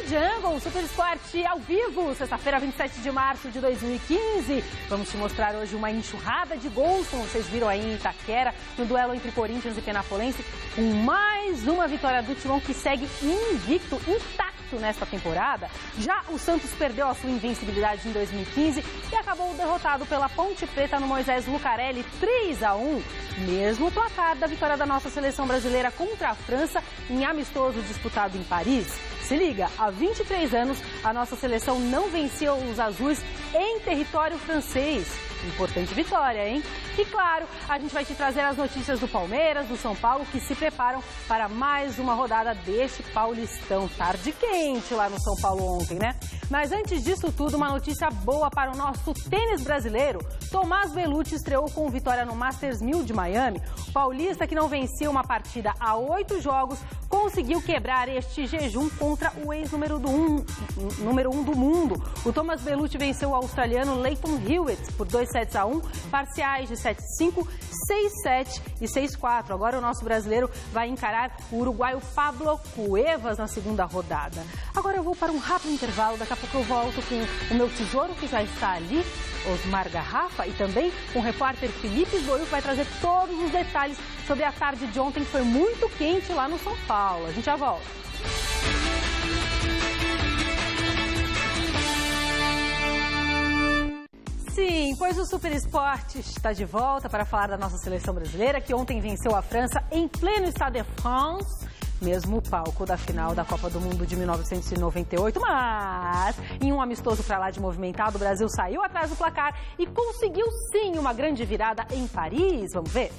Jungle, Super Esporte ao vivo, sexta-feira, 27 de março de 2015. Vamos te mostrar hoje uma enxurrada de gols, como vocês viram aí em Itaquera, no duelo entre Corinthians e Penapolense, com mais uma vitória do Timão que segue invicto, intacto nesta temporada. Já o Santos perdeu a sua invencibilidade em 2015 e acabou derrotado pela Ponte Preta no Moisés Lucarelli 3-1. Mesmo placar da vitória da nossa seleção brasileira contra a França em amistoso disputado em Paris. Se liga, há 23 anos a nossa seleção não venceu os azuis em território francês. Importante vitória, hein? E claro, a gente vai te trazer as notícias do Palmeiras, do São Paulo, que se preparam para mais uma rodada deste Paulistão. Tarde quente lá no São Paulo ontem, né? Mas antes disso tudo, uma notícia boa para o nosso tênis brasileiro. Tomás Bellucci estreou com vitória no Masters 1000 de Miami. O paulista, que não vencia uma partida há 8 jogos, conseguiu quebrar este jejum contra o ex-número 1 do mundo. O Tomás Bellucci venceu o australiano Leighton Hewitt por 2-1, parciais de 7-5, 6-7 e 6-4. Agora o nosso brasileiro vai encarar o uruguaio Pablo Cuevas na segunda rodada. Agora eu vou para um rápido intervalo, daqui a pouco eu volto com o meu tesouro, que já está ali, Osmar Garrafa, e também com o repórter Felipe Boio, que vai trazer todos os detalhes sobre a tarde de ontem, que foi muito quente lá no São Paulo. A gente já volta. Sim, pois o Super Esporte está de volta para falar da nossa seleção brasileira, que ontem venceu a França em pleno Stade de France, mesmo palco da final da Copa do Mundo de 1998, mas em um amistoso para lá de movimentado, o Brasil saiu atrás do placar e conseguiu sim uma grande virada em Paris. Vamos ver?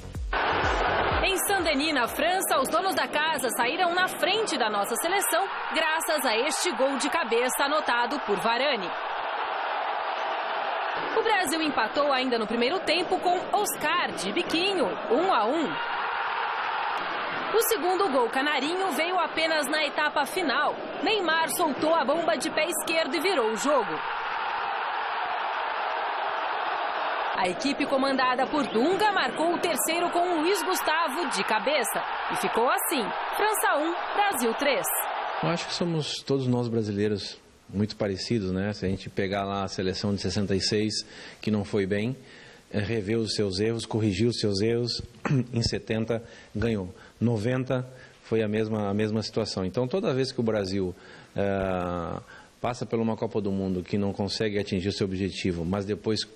Em Saint-Denis, na França, os donos da casa saíram na frente da nossa seleção graças a este gol de cabeça anotado por Varane. O Brasil empatou ainda no primeiro tempo com Oscar de biquinho, 1-1. O segundo gol canarinho veio apenas na etapa final. Neymar soltou a bomba de pé esquerdo e virou o jogo. A equipe comandada por Dunga marcou o terceiro com Luiz Gustavo de cabeça. E ficou assim, França 1, Brasil 3. Eu acho que somos todos nós brasileiros muito parecidos, né? Se a gente pegar lá a seleção de 66, que não foi bem, rever os seus erros, corrigir os seus erros, em 70 ganhou. 90 foi a mesma situação. Então, toda vez que o Brasil passa por uma Copa do Mundo que não consegue atingir o seu objetivo, mas depois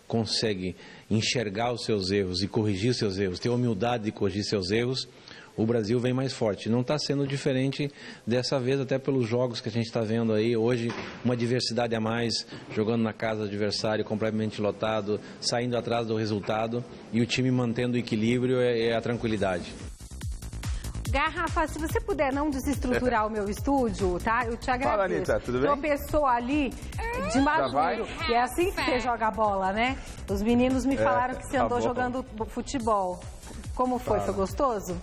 consegue enxergar os seus erros e corrigir os seus erros, ter a humildade de corrigir seus erros, o Brasil vem mais forte. Não está sendo diferente dessa vez, até pelos jogos que a gente está vendo aí. Hoje, uma diversidade a mais, jogando na casa do adversário, completamente lotado, saindo atrás do resultado e o time mantendo o equilíbrio e a tranquilidade. Garrafa, se você puder não desestruturar o meu estúdio, tá? Eu te agradeço. Fala, Anitta, tudo bem? Tropeçou ali de maduro. E é assim que você joga a bola, né? Os meninos me falaram que você andou jogando futebol. Como foi? Foi gostoso?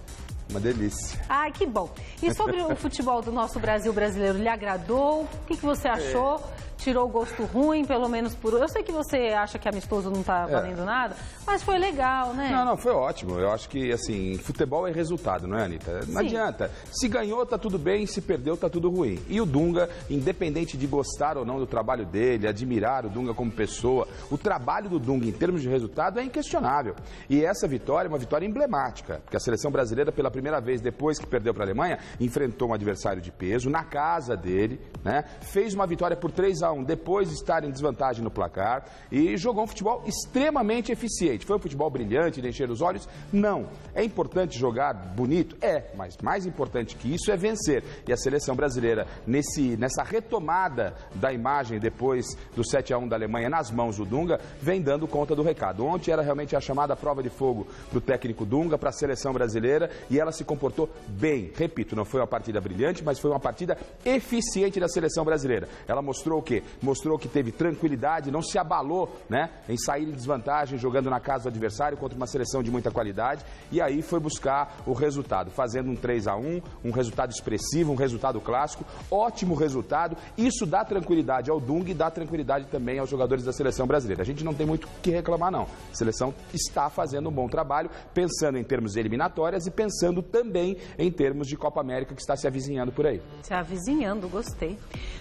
Uma delícia. Ai, que bom. E sobre o futebol do nosso Brasil brasileiro, lhe agradou? O que você achou? Tirou o gosto ruim, pelo menos por... Eu sei que você acha que amistoso não tá valendo nada, mas foi legal, né? Não, foi ótimo. Eu acho que, assim, futebol é resultado, não é, Anitta? Não adianta. Se ganhou, tá tudo bem. Se perdeu, tá tudo ruim. E o Dunga, independente de gostar ou não do trabalho dele, admirar o Dunga como pessoa, o trabalho do Dunga em termos de resultado é inquestionável. E essa vitória é uma vitória emblemática, porque a seleção brasileira, pela primeira vez depois que perdeu para a Alemanha, enfrentou um adversário de peso na casa dele, né? Fez uma vitória por 3-1 depois de estar em desvantagem no placar e jogou um futebol extremamente eficiente. Foi um futebol brilhante de encher os olhos? Não. É importante jogar bonito? É, mas mais importante que isso é vencer. E a seleção brasileira, nessa retomada da imagem depois do 7-1 da Alemanha nas mãos do Dunga, vem dando conta do recado. Ontem era realmente a chamada prova de fogo para o técnico Dunga, para a seleção brasileira, e ela se comportou bem. Repito, não foi uma partida brilhante, mas foi uma partida eficiente da seleção brasileira. Ela mostrou o quê? Mostrou que teve tranquilidade, não se abalou, né, em sair em desvantagem, jogando na casa do adversário contra uma seleção de muita qualidade, e aí foi buscar o resultado, fazendo um 3-1, um resultado expressivo, um resultado clássico, ótimo resultado. Isso dá tranquilidade ao Dunga e dá tranquilidade também aos jogadores da seleção brasileira. A gente não tem muito o que reclamar, não. A seleção está fazendo um bom trabalho, pensando em termos eliminatórias e pensando pensando também em termos de Copa América que está se avizinhando por aí. Se avizinhando, gostei.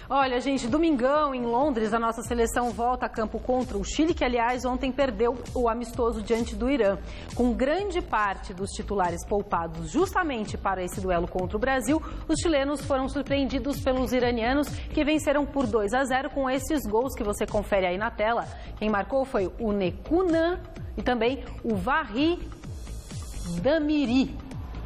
Olha, gente, domingão em Londres, a nossa seleção volta a campo contra o Chile, que, aliás, ontem perdeu o amistoso diante do Irã. Com grande parte dos titulares poupados justamente para esse duelo contra o Brasil, os chilenos foram surpreendidos pelos iranianos, que venceram por 2-0 com esses gols que você confere aí na tela. Quem marcou foi o Nekunan e também o Vahri Damiri.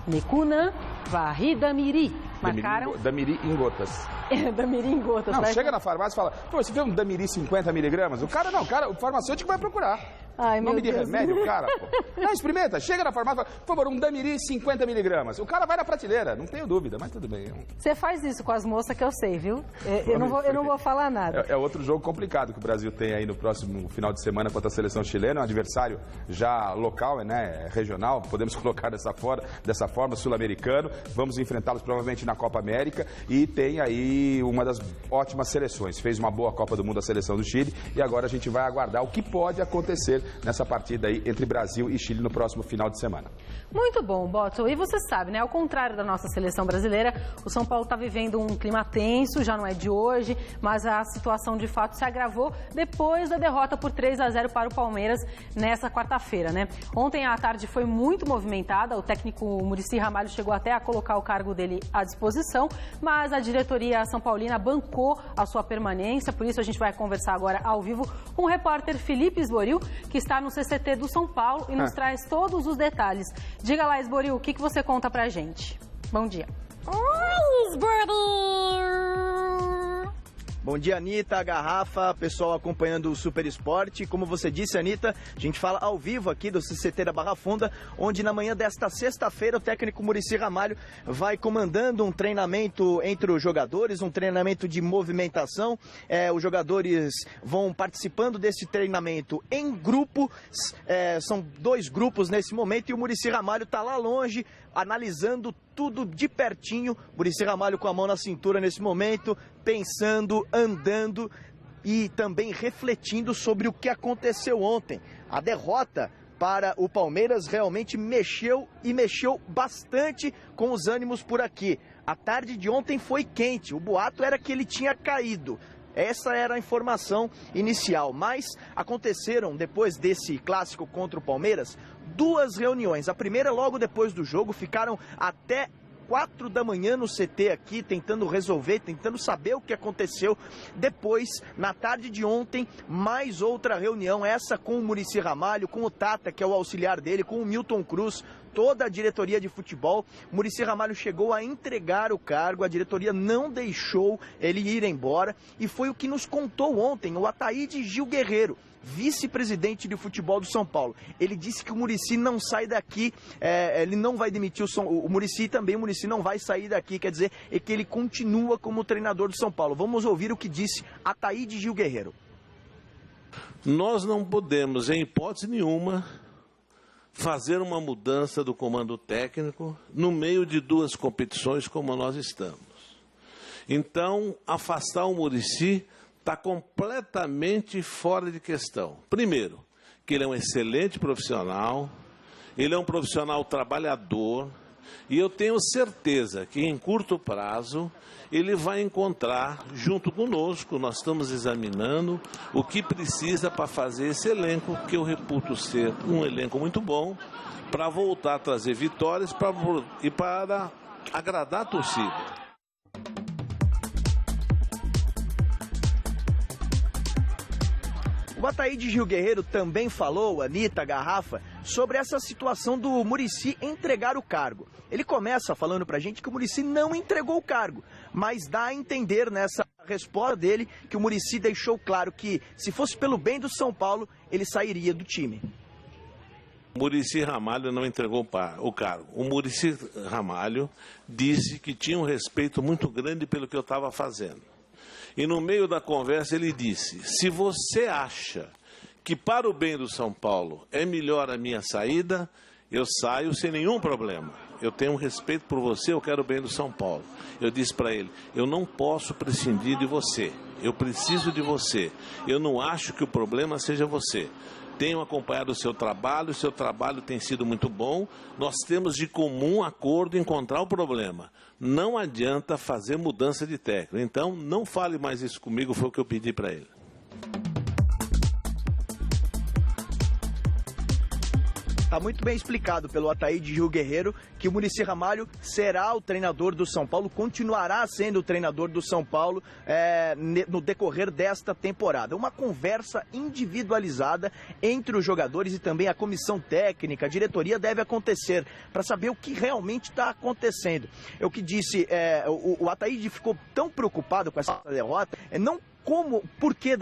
Nekunan, Vahri Damiri. Marcaram... Damiri em gotas. Damiri em gotas. Não, chega na farmácia e fala, pô, você tem um Damiri 50 miligramas? O farmacêutico vai procurar. Ai, nome de Deus. remédio, cara, pô. Não, experimenta, chega na farmácia e fala, por favor, um Damiri 50 miligramas. O cara vai na prateleira, não tenho dúvida, mas tudo bem. Você faz isso com as moças que eu sei, viu? Eu não vou falar nada. É outro jogo complicado que o Brasil tem aí no próximo final de semana contra a seleção chilena, um adversário já local, né, regional, podemos colocar dessa forma, sul-americano. Vamos enfrentá-los provavelmente na Copa América e tem aí uma das ótimas seleções. Fez uma boa Copa do Mundo a seleção do Chile e agora a gente vai aguardar o que pode acontecer nessa partida aí entre Brasil e Chile no próximo final de semana. Muito bom, Botto. E você sabe, né? Ao contrário da nossa seleção brasileira, o São Paulo está vivendo um clima tenso, já não é de hoje, mas a situação de fato se agravou depois da derrota por 3-0 para o Palmeiras nessa quarta-feira, né? Ontem à tarde foi muito movimentada, o técnico Muricy Ramalho chegou até a colocar o cargo dele à disposição, mas a diretoria São Paulina bancou a sua permanência, por isso a gente vai conversar agora ao vivo com o repórter Felipe Esboril, que está no CCT do São Paulo e nos traz todos os detalhes. Diga lá, Esboril, o que você conta pra gente? Bom dia. Oi, Esboril! Bom dia, Anitta, Garrafa, pessoal acompanhando o Super Esporte. Como você disse, Anitta, a gente fala ao vivo aqui do CCT da Barra Funda, onde na manhã desta sexta-feira o técnico Muricy Ramalho vai comandando um treinamento entre os jogadores, um treinamento de movimentação. Os jogadores vão participando desse treinamento em grupo, são 2 grupos nesse momento e o Muricy Ramalho está lá longe, analisando tudo de pertinho. Muricy Ramalho com a mão na cintura nesse momento, pensando, andando e também refletindo sobre o que aconteceu ontem. A derrota para o Palmeiras realmente mexeu bastante com os ânimos por aqui. A tarde de ontem foi quente, o boato era que ele tinha caído. Essa era a informação inicial, mas aconteceram, depois desse clássico contra o Palmeiras, 2 reuniões. A primeira logo depois do jogo, ficaram até 4 da manhã no CT aqui, tentando resolver, tentando saber o que aconteceu. Depois, na tarde de ontem, mais outra reunião, essa com o Muricy Ramalho, com o Tata, que é o auxiliar dele, com o Milton Cruz, toda a diretoria de futebol. Muricy Ramalho chegou a entregar o cargo, a diretoria não deixou ele ir embora, e foi o que nos contou ontem o Ataíde Gil Guerreiro, vice-presidente de futebol do São Paulo. Ele disse que o Muricy não sai daqui, ele não vai demitir o Muricy também, o Muricy não vai sair daqui, quer dizer, é que ele continua como treinador do São Paulo. Vamos ouvir o que disse Ataíde Gil Guerreiro. Nós não podemos, em hipótese nenhuma, fazer uma mudança do comando técnico no meio de 2 competições como nós estamos. Então, afastar o Muricy está completamente fora de questão. Primeiro, que ele é um excelente profissional, ele é um profissional trabalhador, e eu tenho certeza que em curto prazo ele vai encontrar, junto conosco, nós estamos examinando o que precisa para fazer esse elenco, que eu reputo ser um elenco muito bom, para voltar a trazer vitórias e para agradar a torcida. O Ataíde Gil Guerreiro também falou, Anitta, Garrafa, sobre essa situação do Muricy entregar o cargo. Ele começa falando pra gente que o Muricy não entregou o cargo, mas dá a entender nessa resposta dele que o Muricy deixou claro que, se fosse pelo bem do São Paulo, ele sairia do time. O Muricy Ramalho não entregou o cargo. O Muricy Ramalho disse que tinha um respeito muito grande pelo que eu estava fazendo. E no meio da conversa ele disse, se você acha que para o bem do São Paulo é melhor a minha saída, eu saio sem nenhum problema. eu tenho um respeito por você, eu quero o bem do São Paulo. Eu disse para ele, eu não posso prescindir de você, eu preciso de você. Eu não acho que o problema seja você. Tenho acompanhado o seu trabalho tem sido muito bom. Nós temos de comum acordo encontrar o problema. Não adianta fazer mudança de técnico. Então, não fale mais isso comigo, foi o que eu pedi para ele. Está muito bem explicado pelo Ataíde Gil Guerreiro que o Muricy Ramalho será o treinador do São Paulo, continuará sendo o treinador do São Paulo no decorrer desta temporada. Uma conversa individualizada entre os jogadores e também a comissão técnica, a diretoria deve acontecer para saber o que realmente está acontecendo. É o que disse, o Ataíde ficou tão preocupado com essa derrota, não por que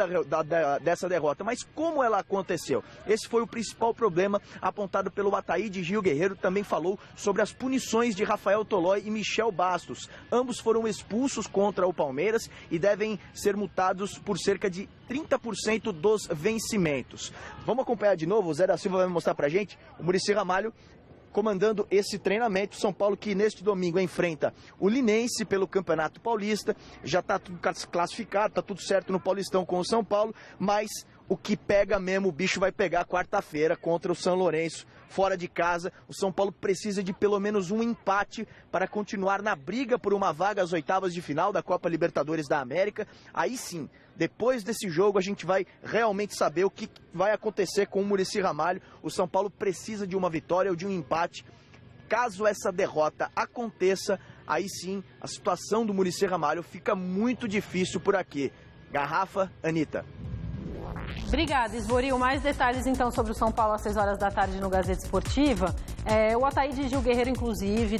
dessa derrota, mas como ela aconteceu. Esse foi o principal problema apontado pelo Ataíde Gil Guerreiro. Também falou sobre as punições de Rafael Tolói e Michel Bastos. Ambos foram expulsos contra o Palmeiras e devem ser multados por cerca de 30% dos vencimentos. Vamos acompanhar de novo, o Zé da Silva vai mostrar pra gente o Muricy Ramalho comandando esse treinamento. São Paulo que neste domingo enfrenta o Linense pelo Campeonato Paulista. Já está tudo classificado, está tudo certo no Paulistão com o São Paulo, mas o que pega mesmo, o bicho vai pegar quarta-feira contra o São Lourenço, fora de casa. O São Paulo precisa de pelo menos um empate para continuar na briga por uma vaga às oitavas de final da Copa Libertadores da América. Aí sim, depois desse jogo a gente vai realmente saber o que vai acontecer com o Muricy Ramalho. O São Paulo precisa de uma vitória ou de um empate. Caso essa derrota aconteça, aí sim a situação do Muricy Ramalho fica muito difícil por aqui. Garrafa, Anitta. Obrigada, Esboril. Mais detalhes, então, sobre o São Paulo às 6 horas da tarde no Gazeta Esportiva. O Ataíde Gil Guerreiro, inclusive,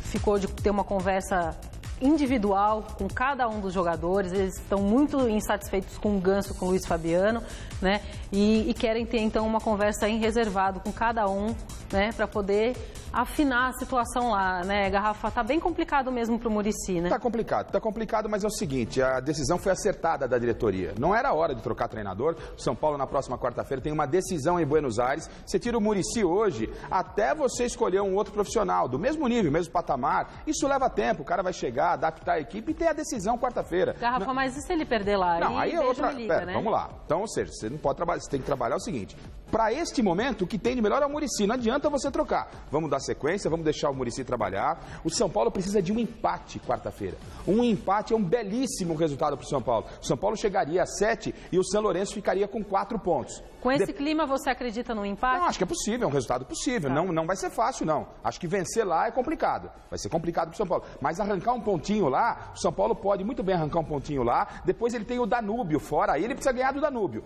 ficou de ter uma conversa individual com cada um dos jogadores. Eles estão muito insatisfeitos com o Ganso, com o Luiz Fabiano, né? E querem ter, então, uma conversa em reservado com cada um, né? Para poder afinar a situação lá, né, Garrafa? Tá bem complicado mesmo pro Muricy, né? Tá complicado, mas é o seguinte, a decisão foi acertada da diretoria. Não era hora de trocar treinador. O São Paulo, na próxima quarta-feira, tem uma decisão em Buenos Aires. Você tira o Muricy hoje, até você escolher um outro profissional, do mesmo nível, mesmo patamar. Isso leva tempo, o cara vai chegar, adaptar a equipe e ter a decisão quarta-feira. Garrafa, mas e se ele perder lá? Não, aí é outra... Liga, né? Vamos lá. Então, ou seja, você não pode trabalhar, você tem que trabalhar o seguinte. Para este momento, o que tem de melhor é o Muricy. Não adianta você trocar. Vamos dar sequência, vamos deixar o Muricy trabalhar. O São Paulo precisa de um empate quarta-feira. Um empate é um belíssimo resultado para o São Paulo. O São Paulo chegaria a 7 e o São Lourenço ficaria com 4 pontos. Com esse clima, você acredita no empate? Não, acho que é possível, é um resultado possível. Tá. Não vai ser fácil, não. Acho que vencer lá é complicado. Vai ser complicado para o São Paulo. Mas arrancar um pontinho lá, o São Paulo pode muito bem arrancar um pontinho lá. Depois ele tem o Danúbio fora, aí ele precisa ganhar do Danúbio.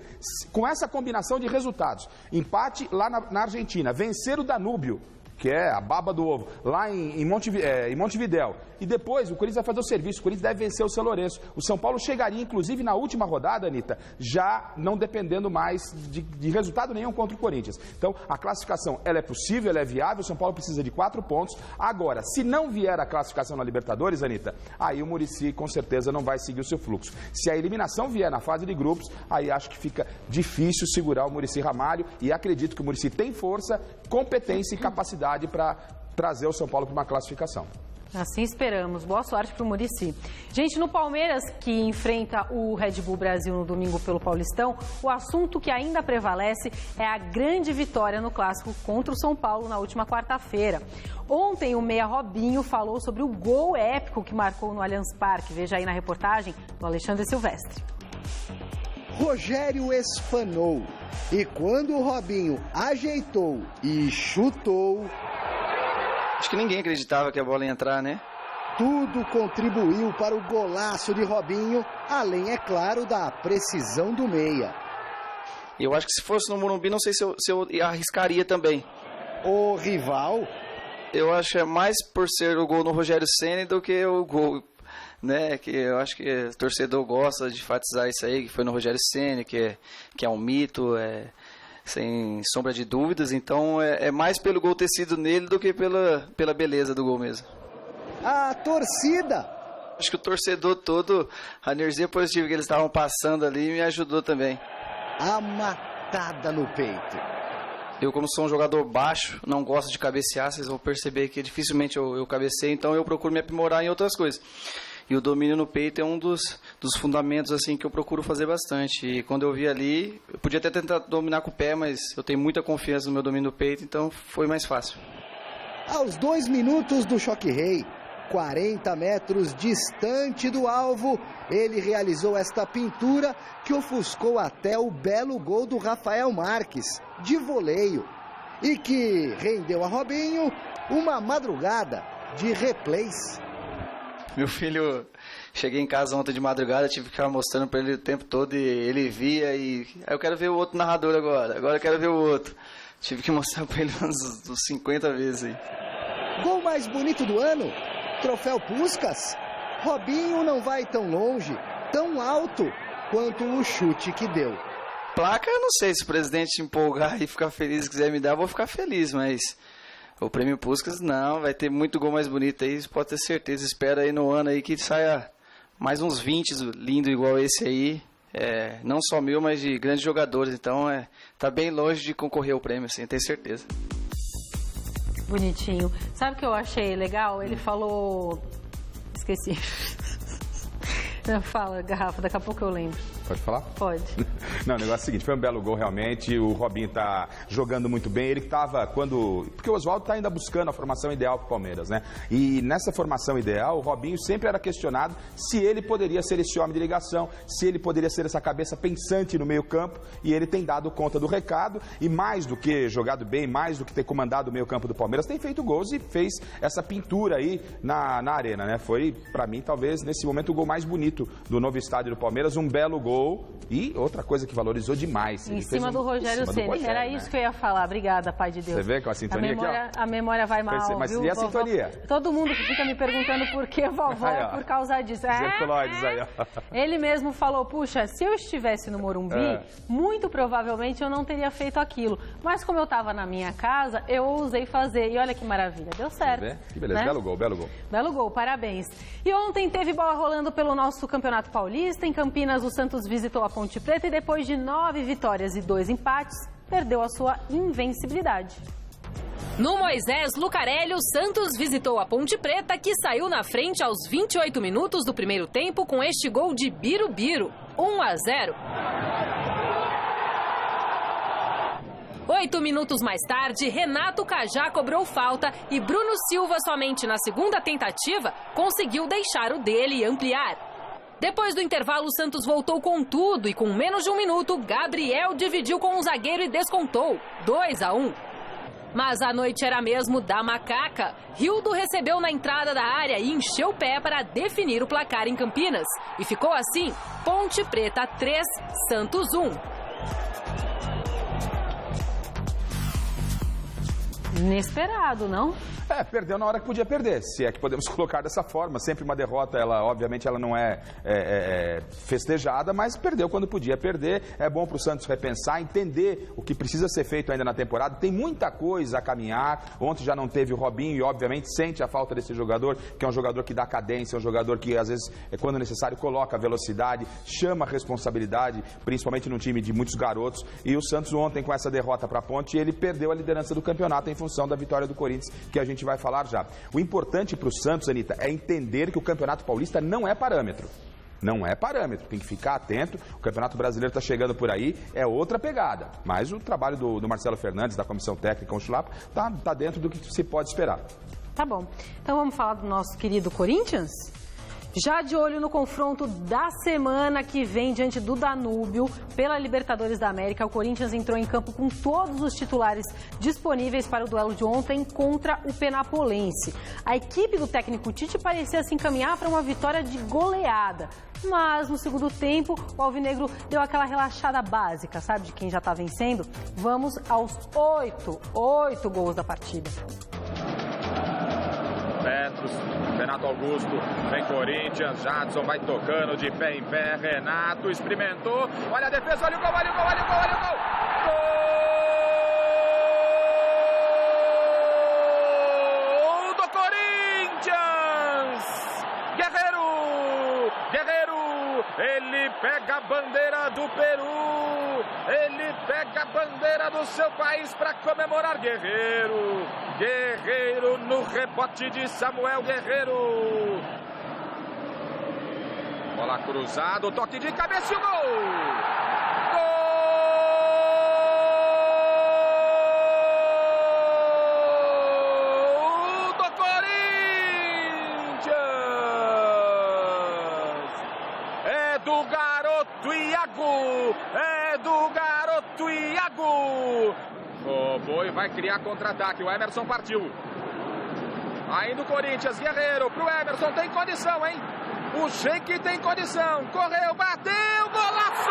Com essa combinação de resultados, empate lá na Argentina, vencer o Danúbio, que é a baba do ovo, lá em Montevidéu. E depois o Corinthians vai fazer o serviço, o Corinthians deve vencer o São Lourenço. O São Paulo chegaria, inclusive, na última rodada, Anitta, já não dependendo mais de resultado nenhum contra o Corinthians. Então, a classificação, ela é possível, ela é viável, o São Paulo precisa de 4 pontos. Agora, se não vier a classificação na Libertadores, Anitta, aí o Muricy, com certeza, não vai seguir o seu fluxo. Se a eliminação vier na fase de grupos, aí acho que fica difícil segurar o Muricy Ramalho e acredito que o Muricy tem força, competência e capacidade para trazer o São Paulo para uma classificação. Assim esperamos. Boa sorte para o Muricy. Gente, no Palmeiras, que enfrenta o Red Bull Brasil no domingo pelo Paulistão, o assunto que ainda prevalece é a grande vitória no clássico contra o São Paulo na última quarta-feira. Ontem, o meia Robinho falou sobre o gol épico que marcou no Allianz Parque. Veja aí na reportagem do Alexandre Silvestre. Rogério espanou. E quando o Robinho ajeitou e chutou... Acho que ninguém acreditava que a bola ia entrar, né? Tudo contribuiu para o golaço de Robinho, além, é claro, da precisão do meia. Eu acho que se fosse no Morumbi, não sei se eu arriscaria também. O rival? Eu acho que é mais por ser o gol no Rogério Ceni do que o gol, né? Que eu acho que o torcedor gosta de enfatizar isso aí, que foi no Rogério Ceni, que é um mito, sem sombra de dúvidas. Então é mais pelo gol ter sido nele do que pela beleza do gol mesmo. A torcida! Acho que o torcedor todo, a energia positiva que eles estavam passando ali me ajudou também. A matada no peito. Eu, como sou um jogador baixo, não gosto de cabecear, vocês vão perceber que dificilmente eu cabeceio, então eu procuro me aprimorar em outras coisas. E o domínio no peito é um dos fundamentos assim que eu procuro fazer bastante. E quando eu vi ali, eu podia até tentar dominar com o pé, mas eu tenho muita confiança no meu domínio no peito, então foi mais fácil. Aos 2 minutos do choque rei, 40 metros distante do alvo, ele realizou esta pintura que ofuscou até o belo gol do Rafael Marques, de voleio, e que rendeu a Robinho uma madrugada de replays. Meu filho, cheguei em casa ontem de madrugada, tive que ficar mostrando para ele o tempo todo e ele via e... Aí eu quero ver o outro narrador agora eu quero ver o outro. Tive que mostrar para ele uns 50 vezes aí. Gol mais bonito do ano? Troféu Puskás? Robinho não vai tão longe, tão alto quanto o chute que deu. Placa, eu não sei, se o presidente empolgar e ficar feliz e quiser me dar, eu vou ficar feliz, mas o prêmio Puskás não, vai ter muito gol mais bonito aí, pode ter certeza. Espera aí no ano aí que saia mais uns 20 lindo igual esse aí, não só meu, mas de grandes jogadores, então tá bem longe de concorrer ao prêmio, assim, tenho certeza. Bonitinho. Sabe o que eu achei legal? Ele falou... Esqueci. Não, fala, Garrafa, daqui a pouco eu lembro. Pode falar? Pode. Não, o negócio é o seguinte, foi um belo gol realmente, o Robinho tá jogando muito bem, ele estava porque o Oswaldo tá ainda buscando a formação ideal pro Palmeiras, né? E nessa formação ideal, o Robinho sempre era questionado se ele poderia ser esse homem de ligação, se ele poderia ser essa cabeça pensante no meio campo, e ele tem dado conta do recado, e mais do que jogado bem, mais do que ter comandado o meio campo do Palmeiras, tem feito gols e fez essa pintura aí na arena, né? Foi, pra mim, talvez, nesse momento, o gol mais bonito do novo estádio do Palmeiras, um belo gol. E outra coisa que valorizou demais. Em cima do Rogério Ceni. Era isso que eu ia falar. Obrigada, Pai de Deus. Você vê com a sintonia aqui, ó? A memória vai mal, mas viu? E a sintonia? Todo mundo que fica me perguntando por que vovó é por causa disso. Aí, ó. Ele mesmo falou, puxa, se eu estivesse no Morumbi, muito provavelmente eu não teria feito aquilo. Mas como eu estava na minha casa, eu ousei fazer. E olha que maravilha, deu certo. Que beleza, né? Belo gol, belo gol. Belo gol, parabéns. E ontem teve bola rolando pelo nosso Campeonato Paulista. Em Campinas, o Santos visitou a Ponte Preta e depois de 9 vitórias e 2 empates, perdeu a sua invencibilidade. No Moisés Lucarelli, o Santos visitou a Ponte Preta, que saiu na frente aos 28 minutos do primeiro tempo com este gol de Birubiru, 1-0. 8 minutos mais tarde, Renato Cajá cobrou falta e Bruno Silva, somente na segunda tentativa, conseguiu deixar o dele e ampliar. Depois do intervalo, o Santos voltou com tudo e com menos de um minuto, Gabriel dividiu com o zagueiro e descontou, 2-1. Mas a noite era mesmo da macaca. Rildo recebeu na entrada da área e encheu o pé para definir o placar em Campinas. E ficou assim, Ponte Preta 3, Santos 1. Inesperado, não? Perdeu na hora que podia perder, se é que podemos colocar dessa forma. Sempre uma derrota, obviamente ela não é festejada, mas perdeu quando podia perder. É bom para o Santos repensar, entender o que precisa ser feito ainda na temporada. Tem muita coisa a caminhar. Ontem já não teve o Robinho e, obviamente, sente a falta desse jogador, que é um jogador que dá cadência, um jogador que, às vezes, quando necessário, coloca velocidade, chama a responsabilidade, principalmente num time de muitos garotos. E o Santos ontem, com essa derrota para a Ponte, ele perdeu a liderança do campeonato em função da vitória do Corinthians, que a gente vai falar já. O importante para o Santos, Anitta, é entender que o Campeonato Paulista não é parâmetro. Não é parâmetro, tem que ficar atento. O Campeonato Brasileiro está chegando por aí, é outra pegada. Mas o trabalho do Marcelo Fernandes, da Comissão Técnica, com o Chulapa, tá dentro do que se pode esperar. Tá bom. Então vamos falar do nosso querido Corinthians? Já de olho no confronto da semana que vem diante do Danúbio pela Libertadores da América, o Corinthians entrou em campo com todos os titulares disponíveis para o duelo de ontem contra o Penapolense. A equipe do técnico Tite parecia se encaminhar para uma vitória de goleada, mas no segundo tempo o alvinegro deu aquela relaxada básica, sabe, de quem já está vencendo? Vamos aos 8 gols da partida. Metros, Renato Augusto, vem Corinthians, Jadson vai tocando de pé em pé, Renato experimentou, olha a defesa, olha o gol, olha o gol, olha o gol, olha o gol! Gol do Corinthians! Guerreiro, ele pega a bandeira do Peru, ele pega a bandeira do seu país para comemorar. Guerreiro, Guerreiro no rebote de Samuel Guerreiro. Bola cruzada, toque de cabeça e o gol! Gol do Corinthians! É do garoto Iago! É do garoto Iago! Roubou e vai criar contra-ataque. O Emerson partiu. Ainda o Corinthians, Guerreiro pro Emerson, tem condição, hein? O Sheik tem condição, correu, bateu, golaço!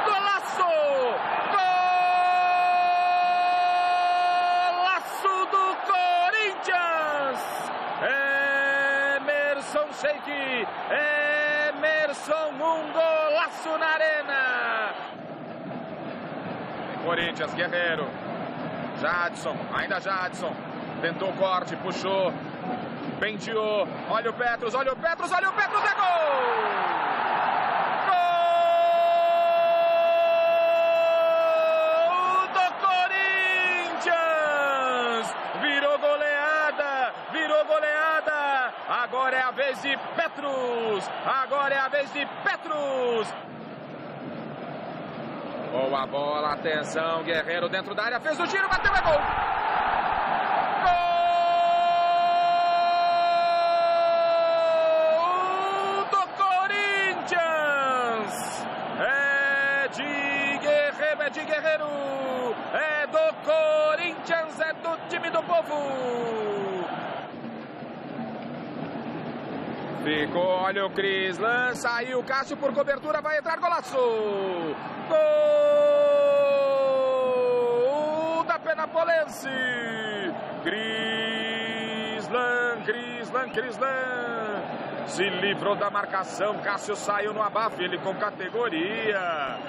Golaço! Golaço do Corinthians! Emerson Sheik, Emerson, um golaço na arena! Corinthians, Guerreiro, Jadson, ainda Jadson, tentou o corte, puxou. Penteou, olha o Petros, olha o Petros, olha o Petros, é gol! Gol do Corinthians! Virou goleada, agora é a vez de Petros, agora é a vez de Petros! Boa bola, atenção, Guerreiro dentro da área, fez o giro, bateu, é gol! É de Guerreiro, é do Corinthians, é do time do povo. Ficou, olha o Crislan, saiu o Cássio por cobertura, vai entrar, golaço. Gol da Penapolense. Crislan. Se livrou da marcação, Cássio saiu no abafo, ele com categoria,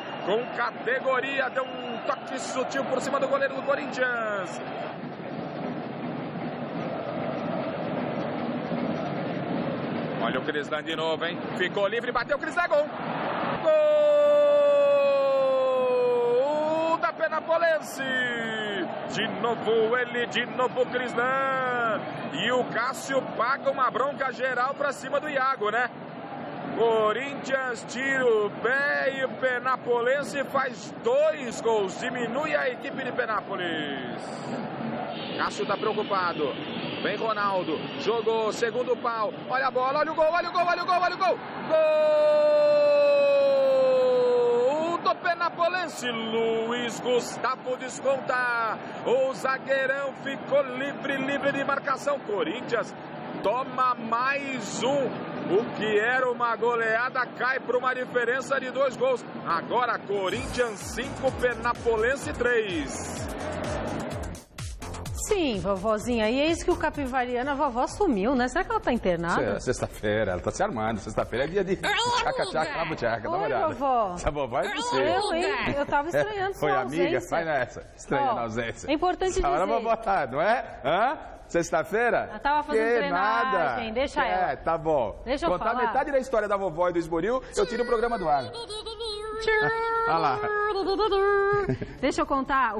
deu um toque sutil por cima do goleiro do Corinthians. Olha o Crislan de novo, hein? Ficou livre, bateu o Crislan, gol! Gol da Penapolense! De novo ele, de novo o Crislan! E o Cássio paga uma bronca geral pra cima do Iago, né? Corinthians tira o pé e o Penapolense faz 2 gols. Diminui a equipe de Penápolis. Cássio tá preocupado. Vem Ronaldo. Jogou, segundo pau. Olha a bola, olha o gol, olha o gol, olha o gol, olha o gol. Gol do Penapolense. Luiz Gustavo desconta. O zagueirão ficou livre de marcação. Corinthians toma mais um. O que era uma goleada cai para uma diferença de 2 gols. Agora Corinthians 5, Penapolense 3. Sim, vovozinha. E é isso que o Capivariano, a vovó sumiu, né? Será que ela tá internada? Sexta-feira, ela tá se armando. Sexta-feira é dia de tchaca-tchaca, dá uma olhada. Vovó. Essa vovó é você. Eu tava estranhando Foi sua amiga? ausência. Vai nessa. Estranhando a ausência. É importante dizer. Essa hora a vovó tá, não é? Hã? Sexta-feira? Ela tava fazendo treinagem, deixa ela. É, tá bom. Deixa eu contar falar. Metade da história da vovó e do Esboril, eu tiro o programa do ar. Olha lá. Deixa eu contar.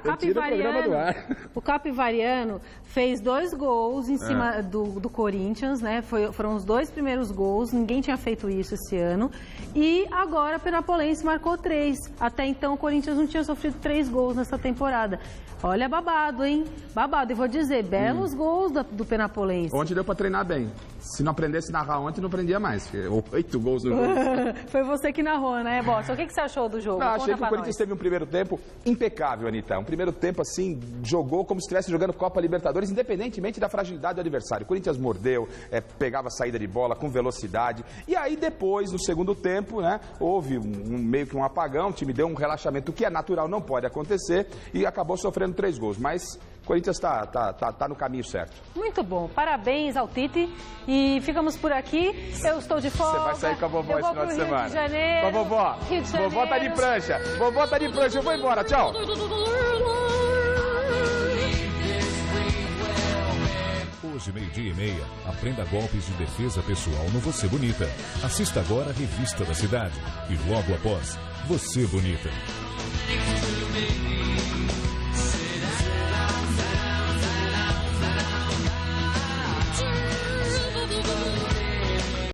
O Capivariano fez 2 gols em cima do Corinthians, né? Foram os 2 primeiros gols. Ninguém tinha feito isso esse ano. E agora a Penapolense marcou 3. Até então o Corinthians não tinha sofrido 3 gols nessa temporada. Olha, babado, hein? Babado. E vou dizer, belos gols do Penapolense. Ontem deu pra treinar bem. Se não aprendesse a narrar ontem, não aprendia mais. 8 gols no jogo. Foi você que narrou, né, Bossa? O que você achou do jogo? Não, achei que o Corinthians teve um primeiro tempo impecável, Anitta. Um primeiro tempo, assim, jogou como se estivesse jogando Copa Libertadores, independentemente da fragilidade do adversário. O Corinthians mordeu, pegava a saída de bola com velocidade. E aí, depois, no segundo tempo, né, houve meio que um apagão, o time deu um relaxamento, o que é natural, não pode acontecer, e acabou sofrendo 3 gols. Mas o Corinthians tá no caminho certo. Muito bom. Parabéns ao Tite. E ficamos por aqui. Eu estou de folga. Você vai sair com a vovó esse final de semana. Rio de Janeiro. Com a vovó. Rio de Janeiro. Vovó tá de prancha. Vovó tá de prancha. Eu vou embora. Tchau. Hoje, 12:30, aprenda golpes de defesa pessoal no Você Bonita. Assista agora a Revista da Cidade. E logo após, Você Bonita. me.